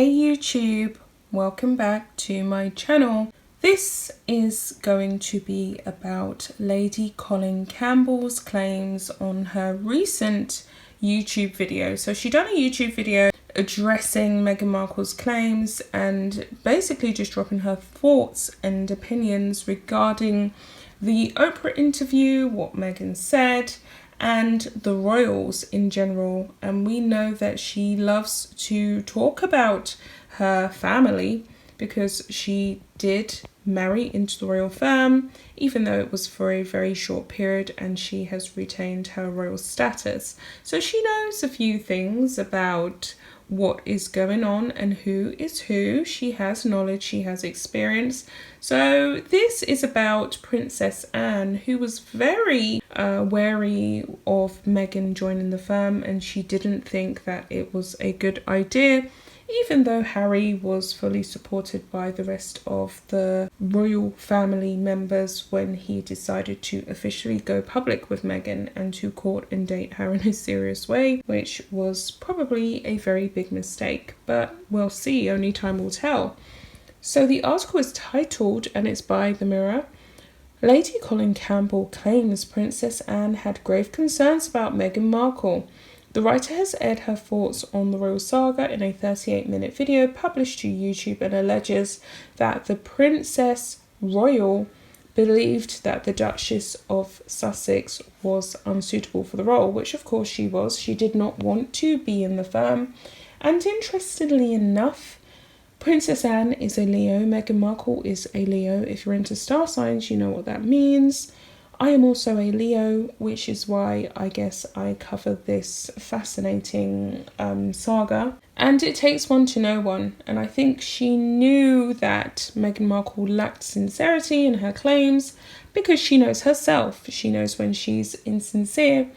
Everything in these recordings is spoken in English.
Hey YouTube, welcome back to my channel. This is going to be about Lady Colin Campbell's claims on her recent YouTube video. So she done a YouTube video addressing Meghan Markle's claims and basically just dropping her thoughts and opinions regarding the Oprah interview, what Meghan said, and the royals in general. And we know that she loves to talk about her family because she did marry into the royal firm, even though it was for a very short period, and she has retained her royal status. So she knows a few things about what is going on and who is who. She has knowledge, she has experience. So this is about Princess Anne, who was very wary of Meghan joining the firm, and she didn't think that it was a good idea, even though Harry was fully supported by the rest of the royal family members when he decided to officially go public with Meghan and to court and date her in a serious way, which was probably a very big mistake. But we'll see, only time will tell. So the article is titled, and it's by The Mirror, Lady Colin Campbell claims Princess Anne had grave concerns about Meghan Markle. The writer has aired her thoughts on the royal saga in a 38-minute video published to YouTube and alleges that the Princess Royal believed that the Duchess of Sussex was unsuitable for the role, which of course she was. She did not want to be in the firm. And interestingly enough, Princess Anne is a Leo, Meghan Markle is a Leo. If you're into star signs, you know what that means. I am also a Leo, which is why I guess I cover this fascinating saga. And it takes one to know one. And I think she knew that Meghan Markle lacked sincerity in her claims because she knows herself. She knows when she's insincere.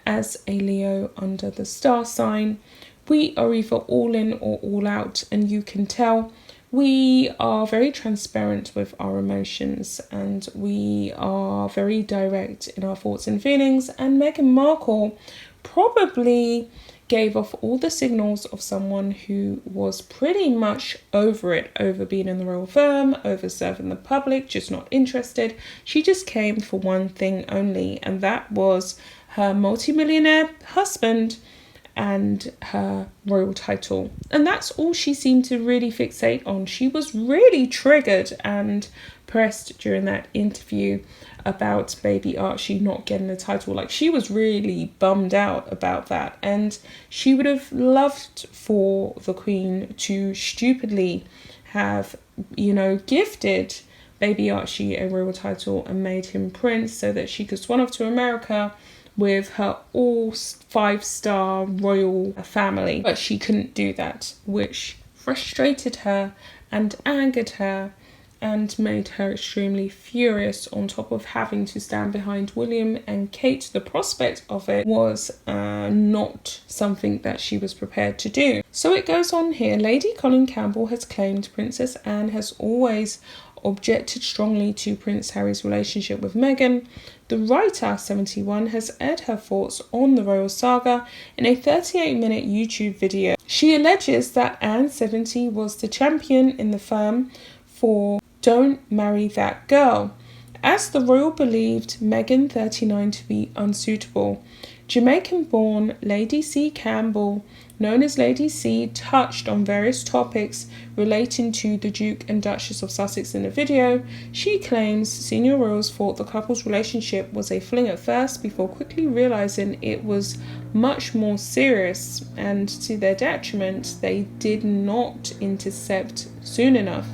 As a Leo under the star sign, we are either all in or all out, and you can tell. We are very transparent with our emotions and we are very direct in our thoughts and feelings, and Meghan Markle probably gave off all the signals of someone who was pretty much over it, over being in the royal firm, over serving the public, just not interested. She just came for one thing only, and that was her multi-millionaire husband and her royal title. And that's all she seemed to really fixate on. She was really triggered and pressed during that interview about baby Archie not getting the title. Like, she was really bummed out about that, and she would have loved for the Queen to stupidly have, gifted baby Archie a royal title and made him prince so that she could swan off to America with her all 5-star royal family. But she couldn't do that, which frustrated her and angered her and made her extremely furious, on top of having to stand behind William and Kate. The prospect of it was not something that she was prepared to do. So it goes on here. Lady Colin Campbell has claimed Princess Anne has always objected strongly to Prince Harry's relationship with Meghan. The writer, 71, has aired her thoughts on the royal saga in a 38-minute YouTube video. She alleges that Anne, 70, was the champion in the firm for "Don't Marry That Girl," as the royal believed Meghan, 39, to be unsuitable. Jamaican-born Lady C. Campbell, known as Lady C, touched on various topics relating to the Duke and Duchess of Sussex in the video. She claims senior royals thought the couple's relationship was a fling at first before quickly realising it was much more serious, and to their detriment, they did not intercept soon enough.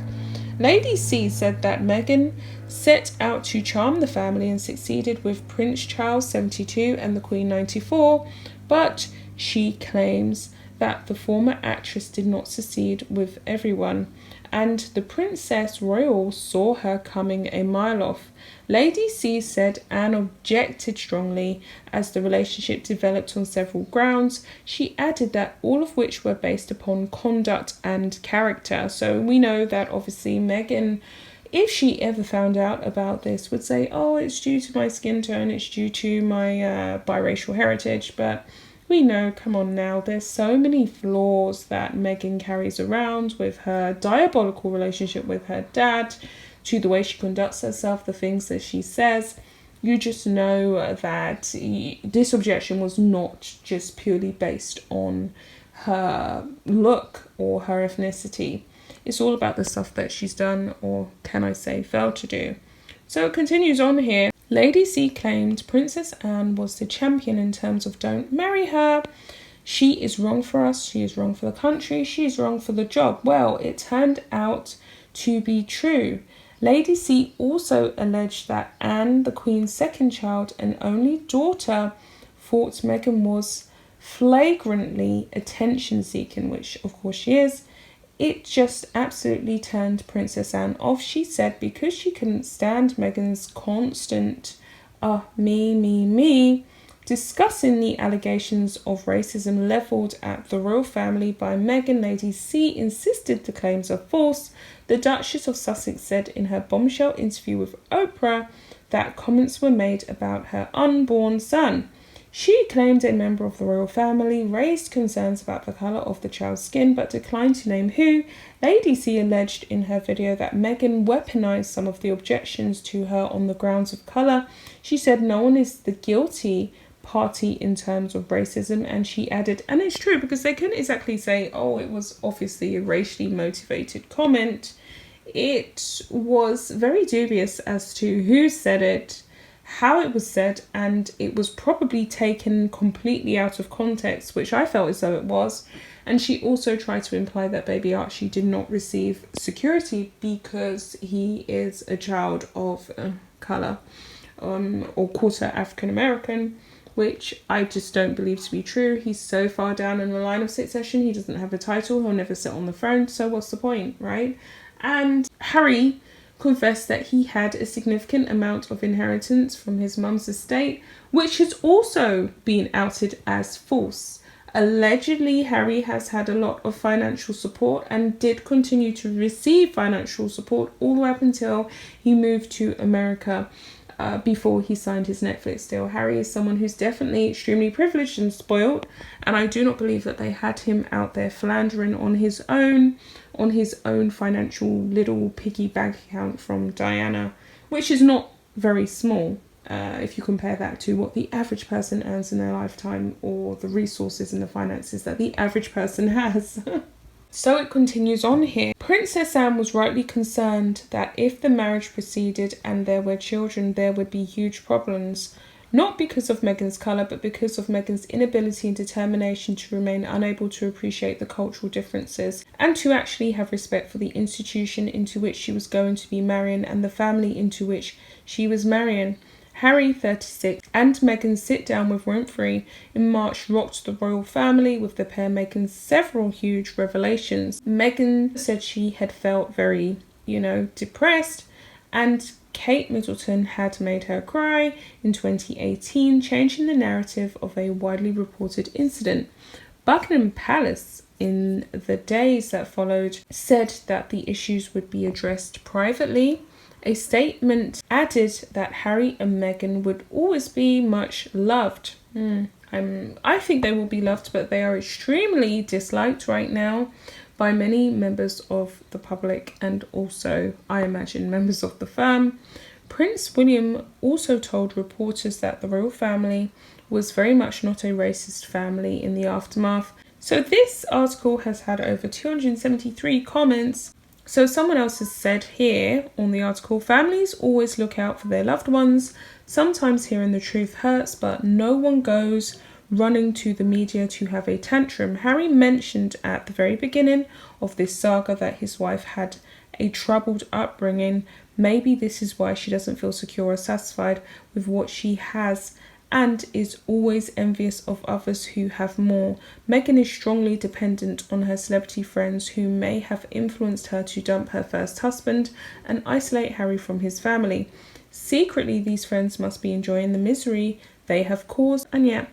Lady C said that Meghan set out to charm the family and succeeded with Prince Charles, 72, and the Queen, 94, but she claims that the former actress did not succeed with everyone, and the Princess Royal saw her coming a mile off. Lady C said Anne objected strongly as the relationship developed on several grounds. She added that all of which were based upon conduct and character. So we know that obviously Meghan, if she ever found out about this, would say, oh, it's due to my skin tone, it's due to my biracial heritage, but We know, come on now, there's so many flaws that Meghan carries around, with her diabolical relationship with her dad, to the way she conducts herself, the things that she says. You just know that this objection was not just purely based on her look or her ethnicity. It's all about the stuff that she's done, or can I say failed to do. So it continues on here. Lady C claimed Princess Anne was the champion in terms of don't marry her. She is wrong for us. She is wrong for the country. She is wrong for the job. Well, it turned out to be true. Lady C also alleged that Anne, the Queen's second child and only daughter, thought Meghan was flagrantly attention-seeking, which of course she is. It just absolutely turned Princess Anne off, she said, because she couldn't stand Meghan's constant me. Discussing the allegations of racism levelled at the royal family by Meghan, Lady C insisted the claims are false. The Duchess of Sussex said in her bombshell interview with Oprah that comments were made about her unborn son. She claimed a member of the royal family raised concerns about the colour of the child's skin, but declined to name who. Lady C alleged in her video that Meghan weaponised some of the objections to her on the grounds of colour. She said no one is the guilty party in terms of racism, and she added, and it's true, because they couldn't exactly say, oh, it was obviously a racially motivated comment. It was very dubious as to who said it, how it was said, and it was probably taken completely out of context, which I felt as though it was. And she also tried to imply that baby Archie did not receive security because he is a child of colour or quarter African American, which I just don't believe to be true. He's so far down in the line of succession, he doesn't have a title, he'll never sit on the throne, so what's the point, right? And Harry confessed that he had a significant amount of inheritance from his mum's estate, which has also been outed as false. Allegedly, Harry has had a lot of financial support and did continue to receive financial support all the way up until he moved to America before he signed his Netflix deal. Harry is someone who's definitely extremely privileged and spoiled, and I do not believe that they had him out there philandering on his own financial little piggy bank account from Diana, which is not very small if you compare that to what the average person earns in their lifetime, or the resources and the finances that the average person has. So it continues on here. Princess Anne was rightly concerned that if the marriage proceeded and there were children, there would be huge problems. Not because of Meghan's colour, but because of Meghan's inability and determination to remain unable to appreciate the cultural differences and to actually have respect for the institution into which she was going to be marrying and the family into which she was marrying. Harry, 36, and Meghan's sit down with Winfrey in March rocked the royal family, with the pair making several huge revelations. Meghan said she had felt very, depressed, and Kate Middleton had made her cry in 2018, changing the narrative of a widely reported incident. Buckingham Palace, in the days that followed, said that the issues would be addressed privately. A statement added that Harry and Meghan would always be much loved. I think they will be loved, but they are extremely disliked right now by many members of the public and also, I imagine, members of the firm. Prince William also told reporters that the royal family was very much not a racist family in the aftermath. So this article has had over 273 comments. So someone else has said here on the article, families always look out for their loved ones. Sometimes hearing the truth hurts, but no one goes running to the media to have a tantrum. Harry mentioned at the very beginning of this saga that his wife had a troubled upbringing. Maybe this is why she doesn't feel secure or satisfied with what she has and is always envious of others who have more. Meghan is strongly dependent on her celebrity friends who may have influenced her to dump her first husband and isolate Harry from his family. Secretly, these friends must be enjoying the misery they have caused. And yet,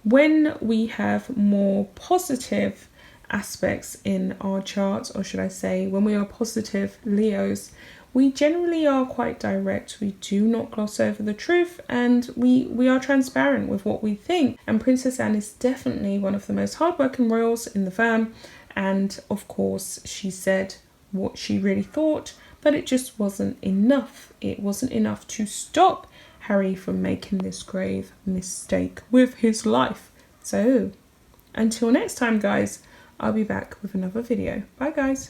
when we have more positive aspects in our charts, or should I say, when we are positive Leos, we generally are quite direct. We do not gloss over the truth, and we are transparent with what we think. And Princess Anne is definitely one of the most hardworking royals in the firm. And of course, she said what she really thought, but it just wasn't enough. It wasn't enough to stop Harry from making this grave mistake with his life. So until next time, guys, I'll be back with another video. Bye, guys.